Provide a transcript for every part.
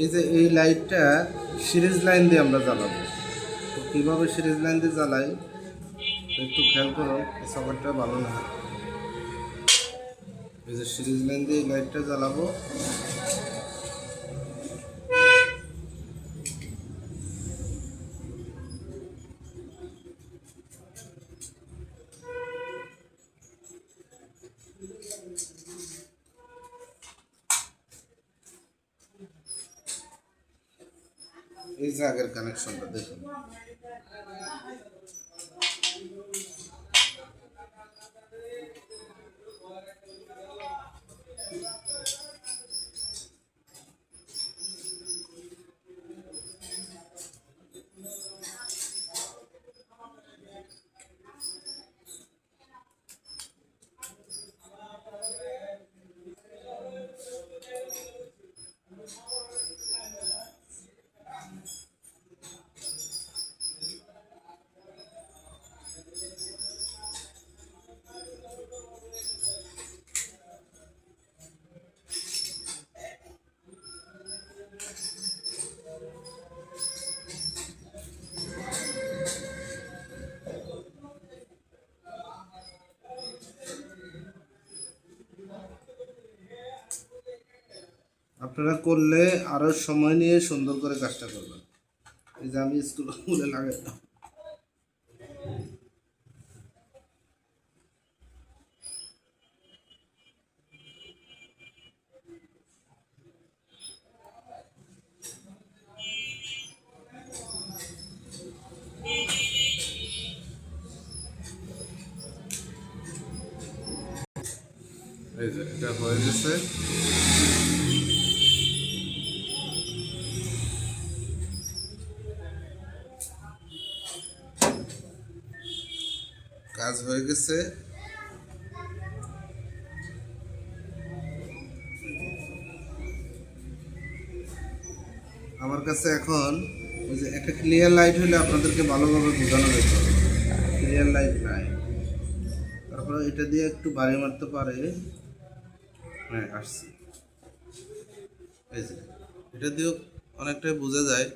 এই যে এই লাইটটা সিরিজ লাইন দিয়ে আমরা জ্বালাবো। তো কীভাবে সিরিজ লাইন দিয়ে জ্বালাই একটু খেয়াল করুন, এই সকেটটা ভালো না। এই যে সিরিজ লাইন দিয়ে এই লাইটটা জ্বালাবো। এই যে আগের কানেকশনটা দেখুন, আপনারা করলে আরও সময় নিয়ে সুন্দর করে কাজটা করবেন। এই যে আমি স্কুলে লাগাই, এই যে এটা হয়ে গেছে। কাজ হয়ে গেছে। আমার কাছে এখন ওই যে একটা ক্লিয়ার লাইট হলে আপনাদেরকে ভালোভাবে বোঝানো হয়েছে, ক্লিয়ার লাইট নাই। তারপরে এটা দিয়ে একটু বাড়ি মারতে পারে। হ্যাঁ আসছে। এই যে এটা দিয়েও অনেকটাই বোঝা যায়।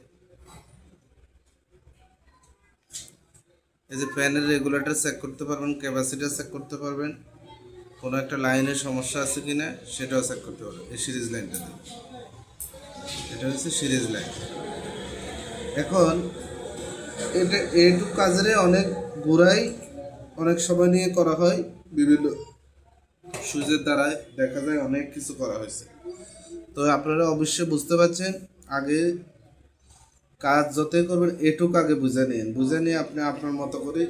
এই যে ফ্যানের রেগুলেটর চেক করতে পারবেন, ক্যাপাসিটার চেক করতে পারবেন, কোনো একটা লাইনের সমস্যা আছে কিনা সেটাও চেক করতে পারবেন এই সিরিজ লাইনটা দিয়ে। এটা হচ্ছে সিরিজ লাইন। এখন এটা এইটুকু কাজে অনেক গোড়াই অনেক সময় নিয়ে করা হয়, বিভিন্ন সুইচের দ্বারাই দেখা যায় অনেক কিছু করা হয়েছে। তো আপনারা অবশ্যই বুঝতে পারছেন, আগে কাজ যতই করবেন এটুকু আগে বুঝে নিন, বুঝে নিয়ে আপনি আপনার মতো করে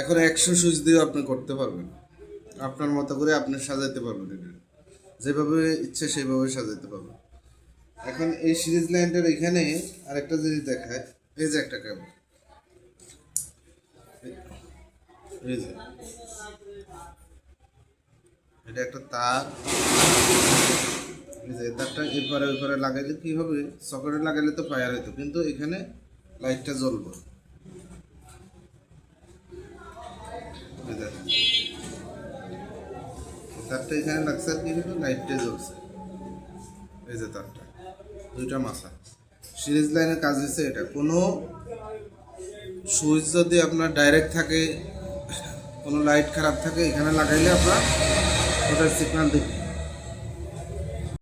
এখন 100 সুইচ দিয়েও আপনি করতে পারবেন, আপনার মতো করে আপনি সাজাইতে পারবেন, এটা যেভাবে ইচ্ছে সেভাবে সাজাইতে পারবেন। এখন এই সিরিজ লাইনটার এখানে আরেকটা জিনিস দেখায়, এই যে একটা কেবল, এই যে এটা একটা তার, এই যে তারটা এরপরে ওইপারে লাগাইলে কি হবে, সকেটে লাগাইলে তো ফায়ার হইতো, কিন্তু এখানে লাইটটা জ্বলবে। তারটা এখানে লাগছে আর কি হলো, লাইটটা জ্বলছে। এই যে তারটা দুইটা মাথা সিরিজ লাইনের কাজ হচ্ছে এটা। কোনো সুইচ যদি আপনার ডাইরেক্ট থাকে, কোনো লাইট খারাপ থাকে, এখানে লাগাইলে আপনার ওটার সিগন্যাল